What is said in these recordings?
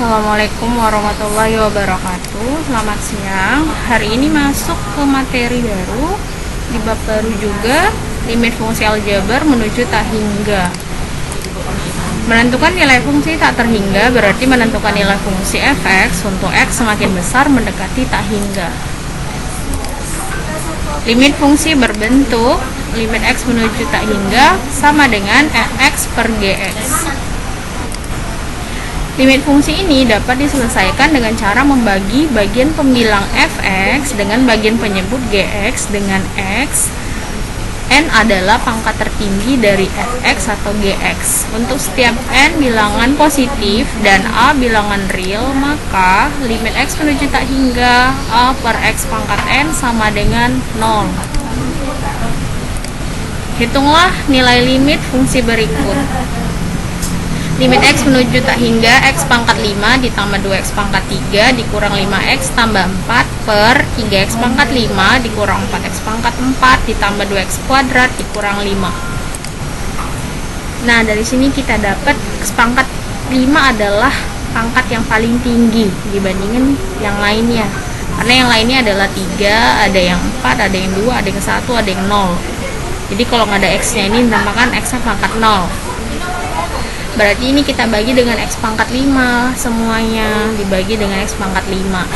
Assalamualaikum warahmatullahi wabarakatuh. Selamat siang. Hari ini masuk ke materi baru di bab baru juga, limit fungsi aljabar menuju tak hingga. Menentukan nilai fungsi tak terhingga berarti menentukan nilai fungsi f(x) untuk x semakin besar mendekati tak hingga. Limit fungsi berbentuk limit x menuju tak hingga sama dengan f(x) per gx. Limit fungsi ini dapat diselesaikan dengan cara membagi bagian pembilang f(x) dengan bagian penyebut gx dengan x. N adalah pangkat tertinggi dari f(x) atau gx. Untuk setiap n bilangan positif dan a bilangan real, maka limit x menuju tak hingga a per x pangkat n sama dengan 0. Hitunglah nilai limit fungsi berikut. Limit x menuju tak hingga x pangkat 5 ditambah 2x pangkat 3 dikurang 5x tambah 4 per 3x pangkat 5 dikurang 4x pangkat 4 ditambah 2x kuadrat dikurang 5. Nah, dari sini kita dapat x pangkat 5 adalah pangkat yang paling tinggi dibandingin yang lainnya. Karena yang lainnya adalah 3, ada yang 4, ada yang 2, ada yang 1, ada yang 0. Jadi kalau nggak ada x-nya ini dinamakan x-nya pangkat 0. Berarti ini kita bagi dengan x pangkat 5, semuanya dibagi dengan x pangkat 5.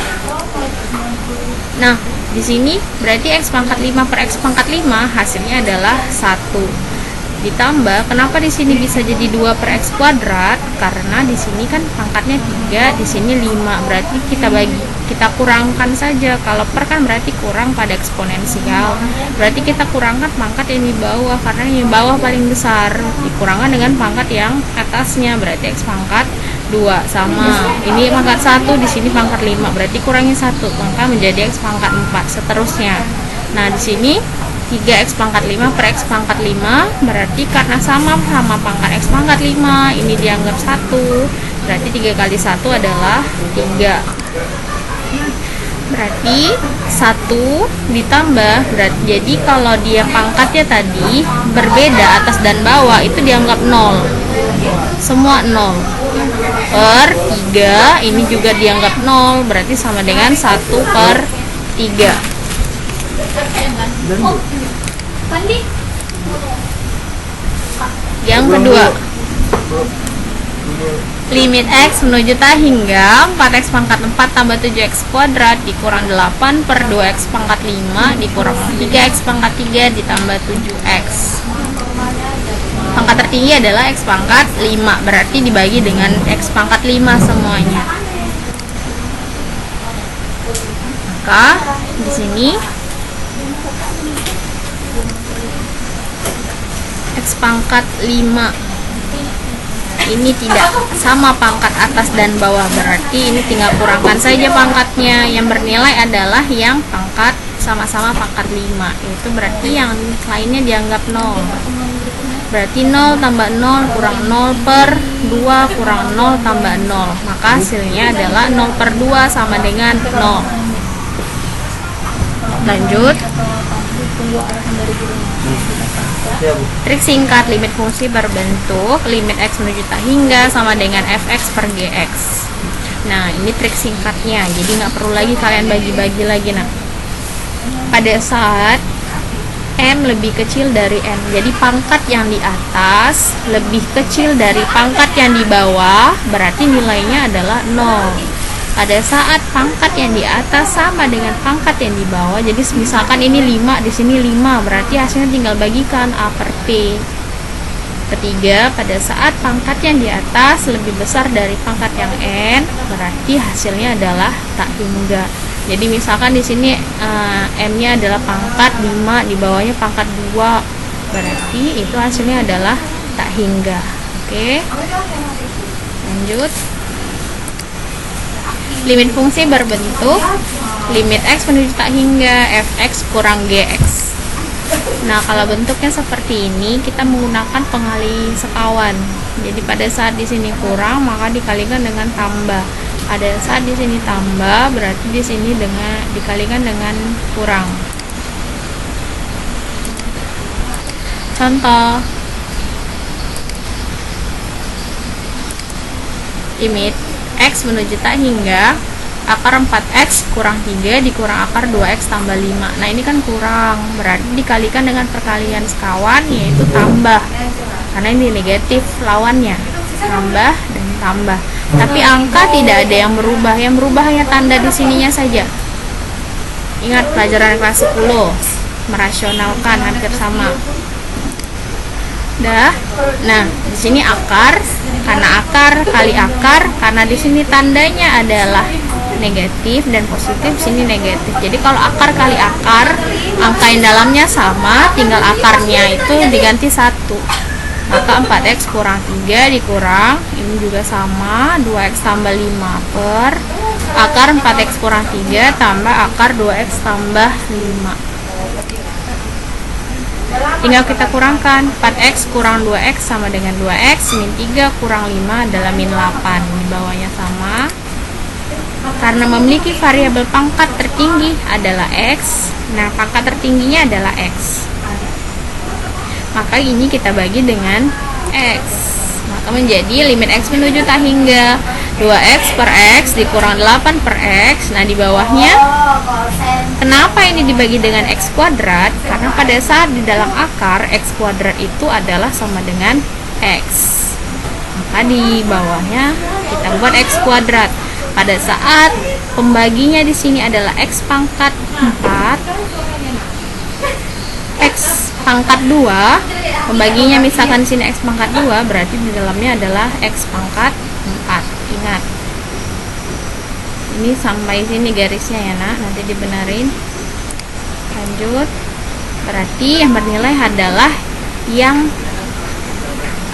Nah, di sini berarti x pangkat 5 per x pangkat 5 hasilnya adalah 1. Ditambah, kenapa di sini bisa jadi 2 per x kuadrat? Karena di sini kan pangkatnya 3, di sini 5. Berarti kita kurangkan saja. Kalau per kan berarti kurang pada eksponensial. Berarti kita kurangkan pangkat yang di bawah, karena yang di bawah paling besar. Dikurangkan dengan pangkat yang atasnya, berarti x pangkat 2 sama. Ini pangkat 1, di sini pangkat 5. Berarti kurangi 1, maka menjadi x pangkat 4 seterusnya. Nah, di sini 3x pangkat 5 per x pangkat 5, berarti karena sama pangkat x pangkat 5, ini dianggap 1, berarti 3 kali 1 adalah 3. Berarti 1 ditambah, berarti jadi kalau dia pangkatnya tadi berbeda atas dan bawah itu dianggap 0, semua 0, per 3 ini juga dianggap 0, berarti sama dengan 1 per 3. Yang kedua, limit x menuju tak hingga 4x pangkat 4 tambah 7x kuadrat dikurang 8 per 2x pangkat 5 dikurang 3x pangkat 3 ditambah 7x. Pangkat tertinggi adalah x pangkat 5, berarti dibagi dengan x pangkat 5 semuanya. Maka di sini x pangkat 5 ini tidak sama pangkat atas dan bawah, berarti ini tinggal kurangkan saja pangkatnya. Yang bernilai adalah yang pangkat sama-sama pangkat 5, itu berarti yang lainnya dianggap 0. Berarti 0 tambah 0 kurang 0 per 2 kurang 0 tambah 0, maka hasilnya adalah 0 per 2 sama dengan 0. Lanjut. Trik singkat limit fungsi berbentuk limit x menuju tak hingga sama dengan f(x) per gx. Nah, ini trik singkatnya, jadi nggak perlu lagi kalian bagi-bagi lagi. Nah, pada saat m lebih kecil dari n, jadi pangkat yang di atas lebih kecil dari pangkat yang di bawah, berarti nilainya adalah 0. Pada saat pangkat yang di atas sama dengan pangkat yang di bawah, jadi misalkan ini 5, di sini 5, berarti hasilnya tinggal bagikan A per P. Ketiga, pada saat pangkat yang di atas lebih besar dari pangkat yang N, berarti hasilnya adalah tak hingga. Jadi misalkan di sini M-nya adalah pangkat 5, di bawahnya pangkat 2, berarti itu hasilnya adalah tak hingga. Oke. Lanjut. Limit fungsi berbentuk limit x menuju tak hingga f(x) kurang gx. Nah, kalau bentuknya seperti ini, kita menggunakan pengali sekawan. Jadi pada saat di sini kurang, maka dikalikan dengan tambah. Pada saat di sini tambah, berarti di sini dikalikan dengan kurang. Contoh, limit X menuju tak hingga akar 4X kurang 3 dikurang akar 2X tambah 5. Nah ini kan kurang, berarti dikalikan dengan perkalian sekawan, yaitu tambah, karena ini negatif lawannya, tambah dan tambah. Tapi angka tidak ada yang berubah, yang berubah hanya tanda di sininya saja. Ingat pelajaran kelas 10, merasionalkan hampir sama. Dah. Nah, di sini akar, karena akar kali akar, karena di sini tandanya adalah negatif dan positif, sini negatif. Jadi kalau akar kali akar, angka yang dalamnya sama, tinggal akarnya itu diganti 1. Maka 4X kurang 3 dikurang, ini juga sama, 2X tambah 5 per akar 4X kurang 3 tambah akar 2X tambah 5. Tinggal kita kurangkan, 4X kurang 2X sama dengan 2X, min 3 kurang 5 adalah min 8. Di bawahnya sama. Karena memiliki variabel pangkat tertinggi adalah X, nah pangkat tertingginya adalah X, maka ini kita bagi dengan X, maka menjadi limit X menuju tak hingga 2X per X dikurang 8 per X. Nah di bawahnya, kenapa ini dibagi dengan X kuadrat? Karena pada saat di dalam akar, X kuadrat itu adalah sama dengan X, maka di bawahnya kita buat X kuadrat. Pada saat pembaginya di sini adalah X pangkat 4, X pangkat 2, pembaginya misalkan di sini X pangkat 2, berarti di dalamnya adalah X pangkat 4. Ingat, ini sampai sini garisnya ya nak, nanti dibenerin. Lanjut, berarti yang bernilai adalah yang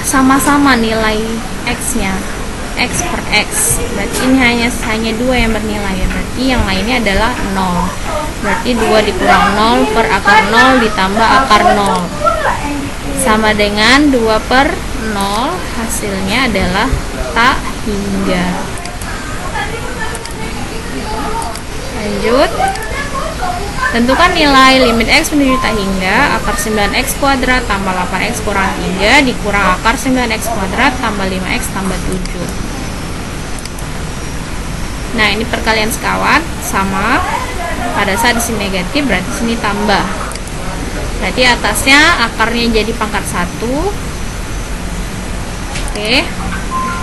sama-sama nilai X nya, X per X. Berarti ini hanya 2 yang bernilai ya, berarti yang lainnya adalah 0. Berarti 2 dikurang 0 per akar 0 ditambah akar 0 sama dengan 2 per 0, hasilnya adalah tak hingga. Lanjut, tentukan nilai limit X menuju tak hingga akar 9X kuadrat tambah 8X kurang 3 dikurang akar 9X kuadrat tambah 5X tambah 7. Nah ini perkalian sekawan sama, pada saat di sini negatif berarti sini tambah, berarti atasnya akarnya jadi pangkat 1. Oke.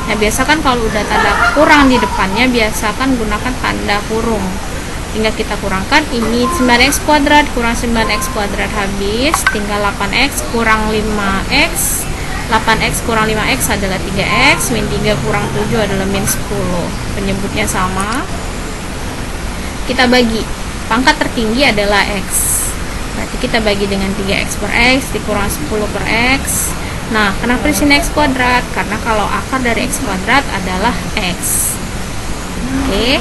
Nah biasa kan kalau udah tanda kurang di depannya, biasakan gunakan tanda kurung. Tinggal kita kurangkan, ini 9X kuadrat kurang 9X kuadrat habis, tinggal 8X kurang 5X, 8X kurang 5X adalah 3X, min 3 kurang 7 adalah min 10. Penyebutnya sama. Kita bagi, pangkat tertinggi adalah X, berarti kita bagi dengan 3X per X dikurang 10 per X. Nah kenapa di sini X kuadrat? Karena kalau akar dari X kuadrat adalah X. Oke,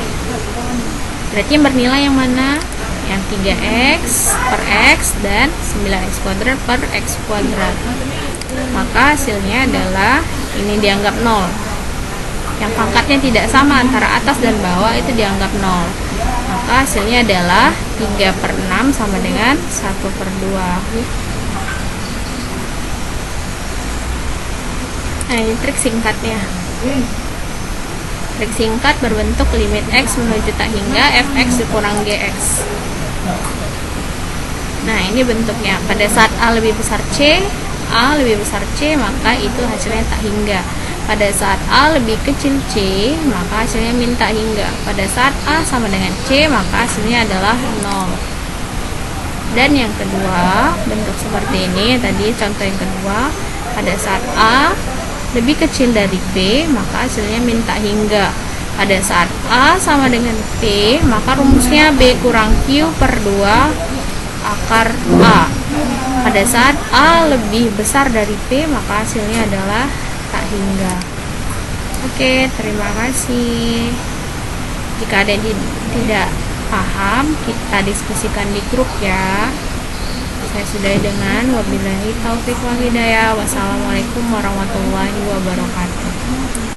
berarti yang bernilai yang mana? Yang 3X per X dan 9X kuadrat per X kuadrat. Maka hasilnya adalah ini dianggap 0. Yang pangkatnya tidak sama antara atas dan bawah itu dianggap 0. Maka hasilnya adalah 3 per 6 sama dengan 1 per 2. Nah ini trik singkatnya. Trik singkat berbentuk limit X menuju tak hingga fx dikurang gx. Nah ini bentuknya, pada saat A lebih besar C, maka itu hasilnya tak hingga. Pada saat A lebih kecil C, maka hasilnya min tak hingga. Pada saat A sama dengan C, maka hasilnya adalah 0. Dan yang kedua, bentuk seperti ini, tadi contoh yang kedua, pada saat A lebih kecil dari P, maka hasilnya min tak hingga. Pada saat A sama dengan P, maka rumusnya B kurang Q per 2 akar A. Pada saat A lebih besar dari P, maka hasilnya adalah tak hingga. Oke, terima kasih. Jika ada yang tidak paham, kita diskusikan di grup ya. Saya sudahi dengan wabillahi taufiq wal hidayah. Wassalamualaikum warahmatullahi wabarakatuh.